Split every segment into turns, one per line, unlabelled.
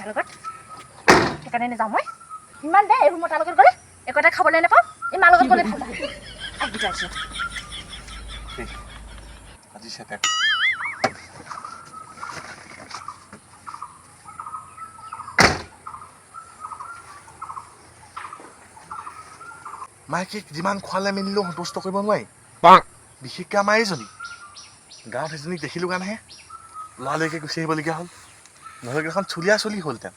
লগত সেইকাৰণে নাযাওঁ মই ইমান দে এইবোৰ মতাৰ লগত গ'লে একো এটা খাবলৈ নাপাওঁ এই মাৰ লগত গ'লে ভাল লাগে আহিছোঁ
আজি চেতে মাইকে যিমান খোৱালে মেলিলেও সন্তুষ্ট কৰিব নোৱাৰি বিশেষকৈ আমাৰ এইজনী গাঁৱত সেইজনীক দেখিলোঁ কাৰণেহে লৰালৈকে গুচি আহিবলগীয়া হ'ল নহ'লে এখন চুলীয়া চলি হ'লহেঁতেন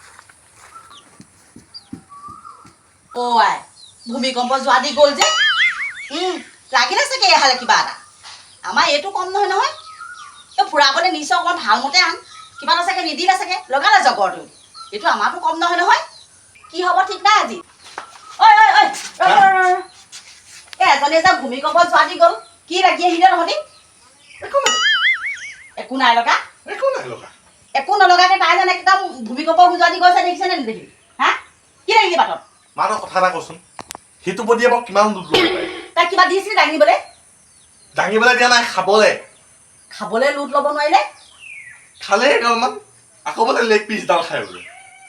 আই ভূমিকম্প যোৱা দি গ'ল যে লাগিলে চাগে এহালে কিবা এটা আমাৰ এইটো কম নহয় নহয় তই ফুৰাবলৈ নিছ অকণমান ভালমতে আন কিবা এটা চাগে নিদিলে চাগে লগালে জগৰটো এইটো আমাৰতো কম নহয় নহয় কি হ'ব ঠিক নাই আজি ঐ এজনী যে ভূমিকম্প যোৱা দি গ'ল কি লাগি আহিলে তহঁতি একো নাই লগা একো নলগাকে তাই জানে একদম ভূমিকম্প যোৱা দি গৈছে দেখিছে নে নেদেখিবি হা কি লাগিলি বাটত
মাৰ কথা এটা কচোন সেইটো বদিয়ে মোক কিমান দুখ ল'ব পাৰে
তাই কিবা দিছিলি দাঙিবলৈ
দিয়া নাই
খাবলৈ লুট ল'ব নোৱাৰিলে
খালে এগালমান আকৌ বোলে লেগ পিচডাল খাই বোলে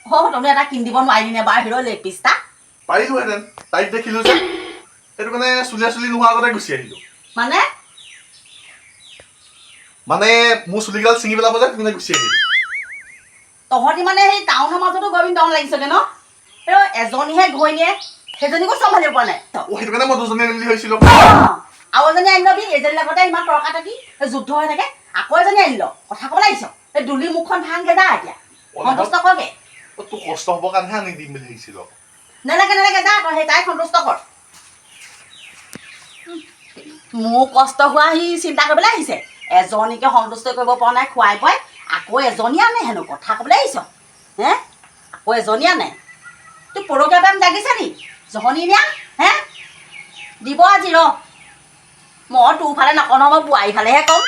তহঁতে এটা কিনি দিব নোৱাৰিলি নে বাহিৰৰ লেগ পিচটা
পাৰিলোহেঁতেন তাইক দেখিলোঁ যে সেইটো কাৰণে চুলিয়া চুলি নোহোৱাৰ আগতে গুচি আহিলোঁ মানে মোৰ চুলিগাল ছিঙি পেলাব যে সেইকাৰণে গুচি আহিলোঁ
তহঁতি মানে সেই টাউনৰ মাজতো গৈ পিনি দম লাগিছগে ন এজনীহে ঘৈণীয়ে সেইজনীকো চম্ভালিব পৰা নাই
সেইটো কাৰণে মই দুজনী আনিম বুলি ভাবিছিলোঁ
আৰু এজনী আনি লবি এজনীৰ লগতে ইমান তৰ্কা তৰ্কি যুদ্ধ হৈ থাকে আকৌ এজনী আনি ল কথা ক'বলৈ আহিছ এই দুলি মুখখন ভাংগে যা এতিয়া সন্তুষ্ট কৰগে
তোৰ কষ্ট হ'ব কাৰণেহে আনি দিম বুলি ভাবিছিলোঁ
নালাগে যা তই সেই তাইক সন্তুষ্ট কৰ মোৰ কষ্ট হোৱা সি চিন্তা কৰিবলৈ আহিছে এজনীকে সন্তুষ্ট কৰিব পৰা নাই খুৱাই পুৱাই আকৌ এজনী আনে হেনো কথা ক'বলৈ আহিছ হে আকৌ এজনী আনে তোৰ পৰকীয়া টাইম জাগিছে নি জহনী নিয়া হে দিব আজি ৰ মই তোৰ ফালে নকওঁ মই বোৱাৰী ফালেহে ক'ম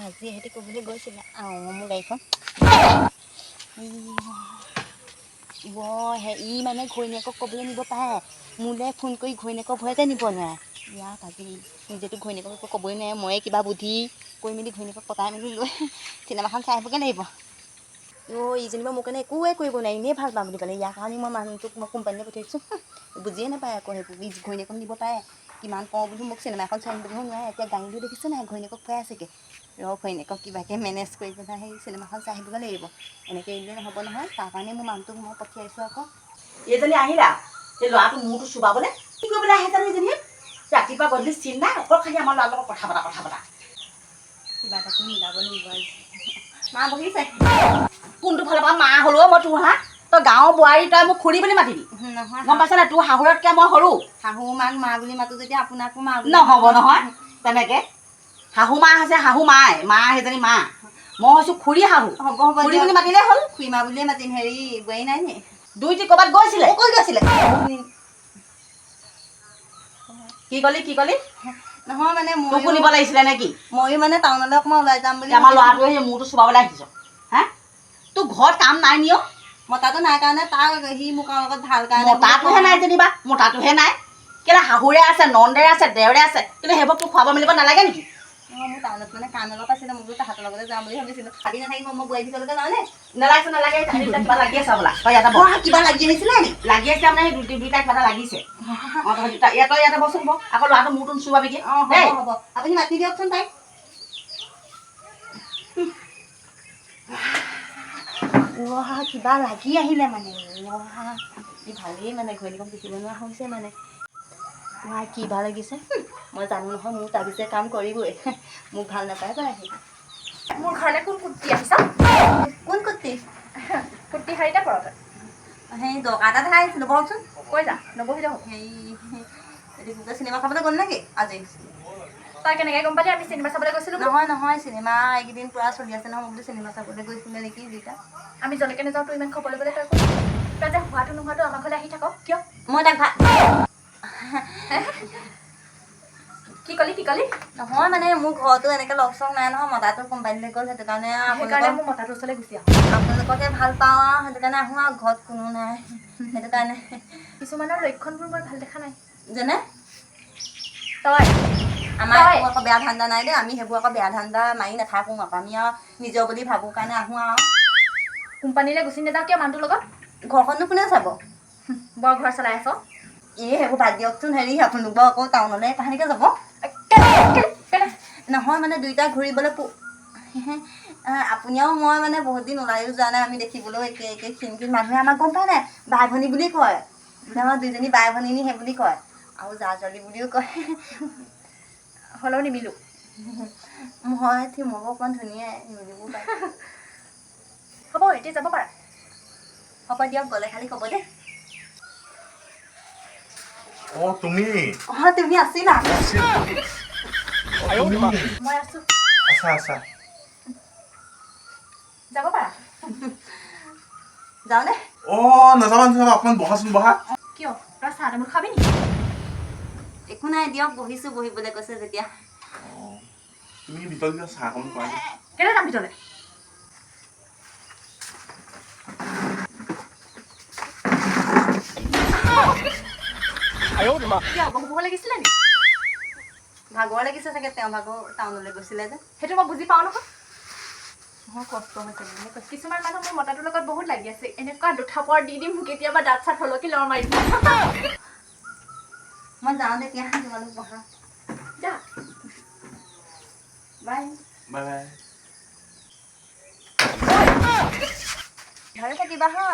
আজি সিহঁতি ক'বলৈ গৈছিলে মোৰ গাড়ীখন ই মানে ঘৈণীয়েকক ক'বলৈ নিব পাৰে মোলৈ ফোন কৰি ঘৈণীয়েকৰ ভয়তে নিব নোৱাৰে ইয়াক আজি নিজেতো ঘৈণীয়েকক একো ক'বই নোৱাৰে ময়ে কিবা বুদ্ধি কৰি মেলি ঘৈণীয়েকক পতাই মেলি লৈ চিনেমাখন চাই আহিবগৈ লাগিব ই যেনিবা মোৰ কাৰণে একোৱে কৰিব নোৱাৰে এনেই ভাল পাওঁ বুলি ক'লে ইয়াৰ কাৰণে মই মানুহটোক মই কোম্পানীলৈ পঠিয়াইছোঁ বুজিয়ে নাপায় আকৌ সেইবোৰ ঘৈণীয়েকক নিব পাৰে কিমান কওঁ বুলি মোক চিনেমা এখন চাই আহিবগৈ নোৱাৰে এতিয়া গাড়ীটো দেখিছে নাই ঘৈণীয়েকক খুৱাই আছেগৈ ঘৈণীয়েকক কিবাকৈ মেনেজ কৰি পেলাই সেই চিনেমাখন চাই আহিবগৈ লাগিব এনেকৈ এৰিলে নহ'ব নহয় তাৰ কাৰণে মোৰ মানুহটোক মই পঠিয়াইছোঁ আকৌ
এইজনী আহিলা সেই ল'ৰাটো মূৰটো চুবাবলৈ কি কৰিবলৈ আহে জানো এইজনী ৰাতিপুৱা গধূলি চিন নাই অকল খালি আমাৰ ল'ৰাৰ লগত কথা পতা
কিবা এটা মিলাব লাগিব
মা বহিছে কোনটো ফালৰ পৰা মা হ'লেও মই তোৰ তই গাঁৱৰ বোৱাৰী তই মোক খুৰী বুলি মাতিবি
নহয়
গম পাইছ নাই তোৰ শাহুৰতকৈ মই সৰু
শাহু মাক মা বুলি মাতো যেতিয়া আপোনাকো মা
নহ'ব নহয় তেনেকৈ শাহু মা হৈছে শাহু মা সেইজনী মা মই হৈছোঁ খুৰী শাহু
হ'ব
খুৰী বুলি মাতিলে হ'ল
খুৰী মা বুলিয়ে মাতিম হেৰি বোৱাৰী নাই নি
দুইটি ক'ৰবাত গৈছিলে কৈ গৈছিলে কি কলি
নহয় মানে
মোকো নিব লাগিছিলে নে কি
ময়ো মানে টাউনলৈ অকণমান ওলাই যাম বুলি
আমাৰ ল'ৰাটোৱে সেই মূৰটো চুবাবলৈ আহিছ হা তোৰ ঘৰত কাম নাই নিয়
মতাটো নাই কাৰণে তাৰ সি মোৰ লগত ভাল কাৰণে
মতাটোহে নাই যেনিবা মতাটোহে নাই কেলে শাহুৰে আছে নন্দেৰে আছে দেওৰে আছে কিন্তু সেইবোৰ তোৰ খুৱাব মেলিব নালাগে নেকি
মোৰ টাউনত মানে কাম অলপ আছিলে মোক তাহাঁতৰ লগতে যাম বুলি ভাবিছিলোঁ আজি নাথাকিব মই বোৱাৰী ভিতৰলৈকে যাওঁনে
নালাগে কিবা লাগি আছে বোলা তই ইয়াতে কিবা লাগি আহিছিলে নি লাগি আছে মানে সেই দুইটা কিবা এটা লাগিছে ইয়াতে বচোন আকৌ ল'ৰাটো মূৰটো নুচুবাবিগে
হ'ব আপুনি মাতি দিয়কচোন তাইক কিবা লাগি আহিলে মানে ভালেই মানে ঘৈণীয়েকক দেখিব নোৱাৰা হৈছে মানে কি ভাল লাগিছে মই জানো নহয় মোৰ তাৰ পিছে কাম কৰিবই মোক ভাল নাপায় বাৰু আহি মোৰ ঘৰলৈ কোন কুৰ্তি আহিছ
কোন কুৰ্তি
শাৰীটা পৰতে
সেই দৰকাৰ এটা আহিছিলোঁ বহকচোন
কৈ যা নবহি যাওঁ
হেৰি চিনেমা চাবলৈ গ'ল নেকি আজি
তই কেনেকৈ গম পালি আমি চিনেমা চাবলৈ গৈছিলোঁ
নহয় চিনেমা এইকেইদিন পূৰা চলি আছে নহয় মই বোলো চিনেমা চাবলৈ গৈছিলে নেকি দুইটা
আমি যলৈকে নাযাওঁ তোৰ ইমান খবৰ ল'বলৈ তই যে হোৱাটো নোহোৱাটো আমাৰ ঘৰলৈ আহি থাক কিয়
মই তাক
কি কলি
নহয় মানে মোৰ ঘৰতো এনেকৈ লগ চগ নাই নহয় মতাটো কোম্পানীলৈ গ'ল সেইটো কাৰণে
মোৰ মতাটোৰ ওচৰলৈ গুচি আহোঁ
আপোনালোককে ভাল পাওঁ আৰু সেইটো কাৰণে আহোঁ আৰু ঘৰত কোনো নাই সেইটো কাৰণে
কিছুমানৰ লক্ষণবোৰ বৰ ভাল দেখা নাই
যেনে
তই আমাৰ একো আকৌ বেয়া ধান্দা নাই দেই, আমি সেইবোৰ আকৌ বেয়া ধান্দা মাৰি নাথাকোঁ আকৌ, আমি আৰু নিজৰ বুলি ভাবোঁ কাৰণে আহোঁ আৰু।
কোম্পানীলৈ গুচি নাযাওঁ কিয় মানুহটোৰ লগত?
ঘৰখননো কোনে চাব?
বৰ ঘৰ চলাই আছ।
সেইবোৰ বাদ দিয়কচোন, হেৰি আপোনালোক বাৰু আকৌ টাউনলৈ কাহানিকৈ যাব? নহয় মানে দুইটা ঘূৰিবলৈ আপুনি আৰু মই মানে বহুত দিন ওলায়ো যোৱা নাই, আমি দেখিবলৈও একে একে ক্ষীণ মানুহে আমাক গম পায় নাই বাই ভনী বুলি কয়, আমাৰ দুইজনী বাই ভনী সেই বুলি কয় আৰু জা ছোৱালী বুলিও কয়।
হ'লেও নিমিলো।
মই থিমবোৰ অকণমান ধুনীয়াই নিমিলিবও পাৰে।
হ'ব এতিয়া যাব পাৰা।
হ'ব দিয়ক, গ'লে খালি ক'ব দেই।
তুমি
তুমি আছিলা?
মই আছো।
আচ্ছা
যাব পাৰা।
যাওঁনে?
নাযাবা অকণমান বহাচোন বহা।
কিয় তই চাহ তামোল খাবি নেকি?
একো নাই দিয়ক, বহিছোঁ, বহিবলৈ কৈছে যেতিয়া।
তুমি ভিতৰত চাহ অকণ খোৱা।
কেলে যাম ভিতৰলৈ? কিয় বহিব লাগিছিলে নেকি?
ভাগৰ লাগিছে চাগে, তেওঁ ভাগৰ টাউনলৈ গৈছিলে যে।
সেইটো মই বুজি পাওঁ নহয়। মোৰ কষ্ট হৈছে বুলি কৈছে। কিছুমান মানুহ মোৰ মতাটোৰ লগত বহুত লাগি আছে, এনেকুৱা দুঠাপৰ দি দিম কেতিয়াবা দাঁত চাত হলকি লৰ মাৰি দিম।
মই যাওঁ তেতিয়া, তোমালোক বহা।
যা।
বাই।
বাই।
ভালে থাকিবা হা।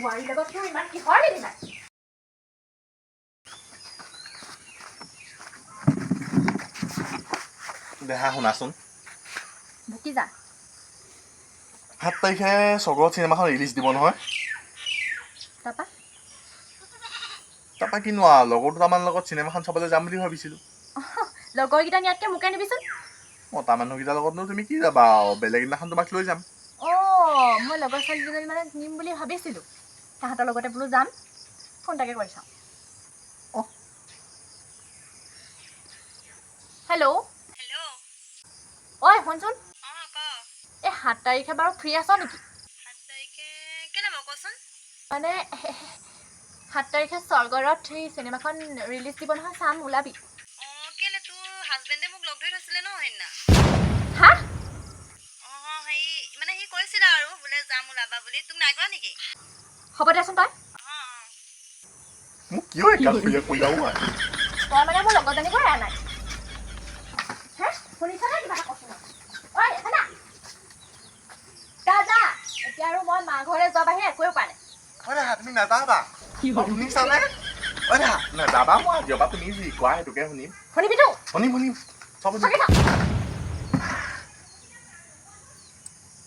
বোৱাৰীৰ লগত তোৰ ইমান কিহৰ লিলিমা?
দেহা শুনাচোন,
ভুকি যা।
7 তাৰিখে চগৰত চিনেমাখন ৰিলিজ দিব নহয়। তাৰপা কিনো আৰু লগৰ দুটামান লগত চিনেমাখন চাবলৈ যাম বুলি ভাবিছিলোঁ।
লগৰকেইটা নিয়াতকে মোকে নিবিচোন।
মতা মানুহকেইটাৰ লগতনো তুমি কি যাবা আৰু, বেলেগ দিনাখন তোমাক লৈ যাম।
মই লগৰ ছোৱালী দুজনী মানে নিম বুলি ভাবিছিলোঁ, তাহাঁতৰ লগতে বোলো যাম, ফোন এটাকে কৰি চাওঁ। হেল্ল'। ঐ শুনচোন, এই 7 তাৰিখে বাৰু ফ্ৰী আছ নেকি?
7 তাৰিখে কেলে বাৰু কচোন?
মানে 7 তাৰিখে স্বৰ্গৰত সেই চিনেমাখন ৰিলিজ দিব নহয়, চাম, ওলাবি।
কেলে তোৰ হাজবেণ্ডে মোক লগ ধৰি থৈছিলে ন সেইদিনা?
হা?
হেৰি মানে সি কৈছিলে আৰু বোলে যাম ওলাবা বুলি, তোক নাই কোৱা নেকি?
হ'ব দেচোন তই।
মোক কিয় একাল কৈলাও
তই মানে মোৰ লগৰজনীক এৰা নাই। হে শুনিছনে কিবা এটা কৈছোঁ মই? ঐ এফালে যা। এতিয়া আৰু মই মা ঘৰলৈ যোৱা বাহিৰে একোৱে উপায় নাই।
তুমি নাযাবা। শুনিছানে? নাযাবা, মই আজিৰ পৰা তুমি যি কোৱা সেইটোকে শুনিম।
শুনিবিতো?
শুনিম চব
চকী থাক।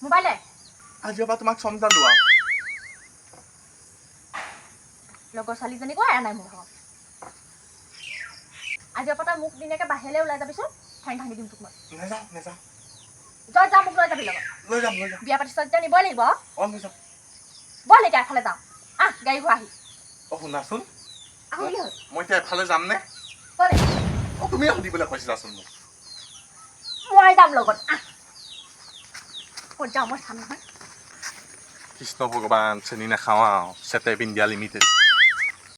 মোবাইলে
আজিৰ পৰা তোমাক চমজালো আৰু।
লগৰ ছোৱালীজনীকো এৰা নাই মোৰ ঘৰত। আজিৰ পৰা তই মোক দিনাকে বাহিৰলৈ ওলাই যাবিচোন, ঠেং ভাঙি দিম তোক মই।
নেযাওঁ।
তই যা, মোক লৈ যাবি লগত।
লৈ যাম।
বিয়া পাতিছ যেতিয়া নিবই লাগিব।
লৈ যাম।
ব'ল এতিয়া এফালে যাওঁ। গাড়ী ঘূৰা আহি।
শুনাচোন,
আহো কি হ'ল?
মই এতিয়া এফালে যাম নে?
ব'ল।
তুমি সুধিবলৈ কৈছিলাচোন মোক।
মই যাম লগত। ক'ত যাওঁ মই চাম নহয়।
কৃষ্ণ ভগৱান, চেনি নাখাওঁ আৰু, চেটে ইণ্ডিয়া লিমিটেড।